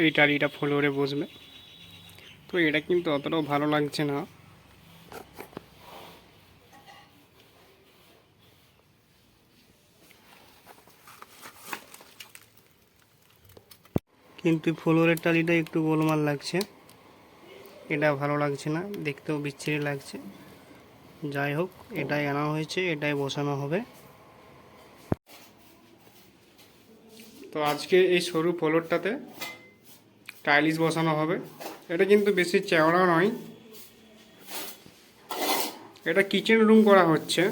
এই টালিটা ফ্লোরে বসবে। তো এটা কিন্তু অতটাও ভালো লাগছে না। কিন্তু ফ্লোরের টালিটা একটু গোলমাল লাগছে, এটা ভালো লাগছে না, দেখতেও বিচ্ছিরি লাগছে। যাই হোক, এটাই আনা হয়েছে, এটাই বসানো হবে। তো আজকে এই সরু ফ্লোরটাতে টাইলস বসানো হবে। এটা কিন্তু বেশি চওড়া নয়, এটা কিচেন রুম করা হচ্ছে।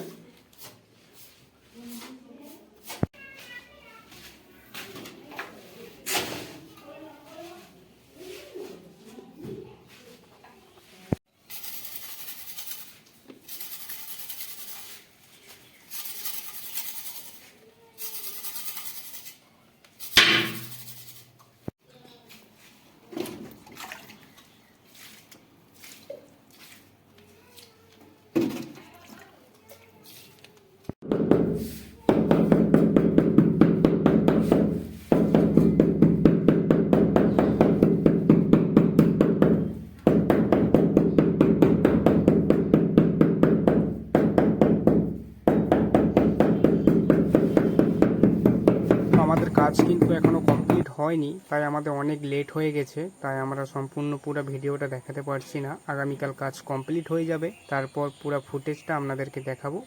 আমাদের কাজ কিন্তু এখনও কমপ্লিট হয়নি, তাই আমাদের অনেক লেট হয়ে গেছে, তাই আমরা সম্পূর্ণ পুরো ভিডিওটা দেখাতে পারছি না। আগামীকাল কাজ কমপ্লিট হয়ে যাবে, তারপর পুরো ফুটেজটা আপনাদেরকে দেখাবো।